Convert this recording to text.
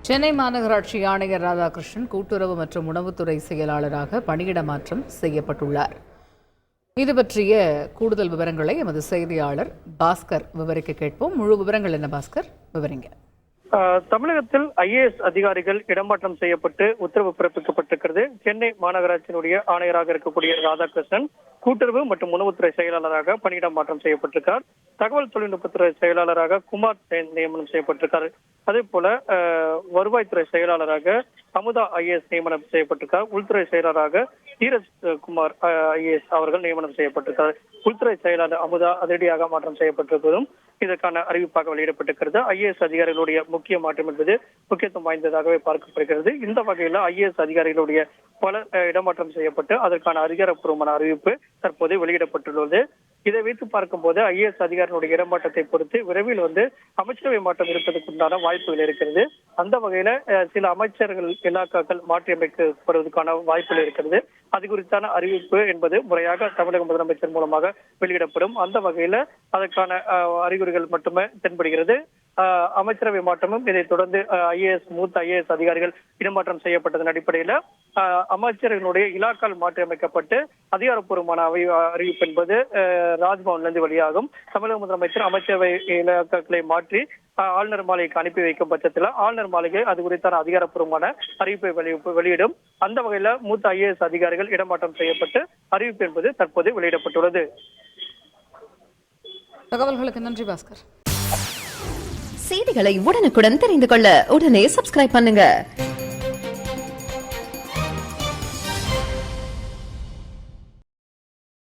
சென்னை மாநகராட்சி ஆணையர் ராதாகிருஷ்ணன் கூட்டுறவு மற்றும் உணவுத்துறை செயலாளராக பணியிட மாற்றம் செய்யப்பட்டுள்ளார். இது பற்றிய கூடுதல் விவரங்களை எமது செய்தியாளர் பாஸ்கர் விவரிக்க கேட்போம். முழு விவரங்கள் என்ன பாஸ்கர், விவரிங்க. தமிழகத்தில் IAS அதிகாரிகள் இடமாற்றம் செய்யப்பட்டு உத்தரவு பிறப்பிக்கப்பட்டிருக்கிறது. சென்னை மாநகராட்சியினுடைய ஆணையராக இருக்கக்கூடிய ராதாகிருஷ்ணன் கூட்டுறவு மற்றும் உணவுத்துறை செயலாளராக பணியிட மாற்றம் செய்யப்பட்டிருக்கார். தகவல் தொழில்நுட்பத்துறை செயலாளராக குமார் நியமனம் செய்யப்பட்டிருக்கார். அதே போல வருவாய்த்துறை செயலாளராக அமுதா IAS நியமனம் செய்யப்பட்டிருக்கார். உள்துறை செயலாளராக தீரஜ் குமார் IAS அவர்கள் நியமனம் செய்யப்பட்டிருக்கார். உள்துறை செயலாளர் அமுதா அதிரடியாக மாற்றம் செய்யப்பட்டிருப்பதும் இதற்கான அறிவிப்பாக வெளியிடப்பட்டிருக்கிறது. IAS அதிகாரிகளுடைய முக்கிய மாற்றம் என்பது முக்கியத்துவம் வாய்ந்ததாகவே பார்க்கப்படுகிறது. இந்த வகையில் IAS அதிகாரிகளுடைய பல இடமாற்றம் செய்யப்பட்டு அதற்கான அதிகாரப்பூர்வமான அறிவிப்பு தற்போது வெளியிடப்பட்டுள்ளது. இதை வைத்து பார்க்கும்போது IAS அதிகாரிகளுடைய இடமாற்றத்தை பொறுத்து விரைவில் அமைச்சரவை மாற்றம் இருப்பதற்குண்டான வாய்ப்புகள் இருக்கிறது. அந்த வகையில சில அமைச்சர்கள் இலாக்காக்கள் மாற்றியமைக்கப்படுவதற்கான வாய்ப்புகள் இருக்கிறது. அது குறித்தான அறிவிப்பு என்பது முறையாக தமிழக முதலமைச்சர் மூலமாக வெளியிடப்படும். அந்த வகையில அதற்கான அறிகுறிகள் மட்டுமே தென்படுகிறது. அமைச்சரவை மாற்றமும் இதைத் தொடர்ந்து மூத்த IAS அதிகாரிகள் இடமாற்றம் செய்யப்பட்டதன் அடிப்படையில அமைச்சர்களுடைய இலாக்கால் மாற்றியமைக்கப்பட்டு அதிகாரப்பூர்வமான அறிவிப்பு என்பது ராஜ்பவன்லிருந்து வெளியாகும். தமிழக முதலமைச்சர் அமைச்சரவை இலாக்காக்களை மாற்றி ஆளுநர் மாளிகைக்கு அனுப்பி வைக்கும் பட்சத்தில் ஆளுநர் மாளிகை அது குறித்தான அதிகாரப்பூர்வமான அறிவிப்பை வெளியிடும். அந்த வகையில மூத்த IAS அதிகாரிகள் இடமாற்றம் செய்யப்பட்டு அறிவிப்பு என்பது தற்போது வெளியிடப்பட்டுள்ளது. தகவல்களுக்கு நன்றி பாஸ்கர். செய்திகளை உடனுக்குடன் தெரிந்து கொள்ள உடனே சப்ஸ்கிரைப் பண்ணுங்க.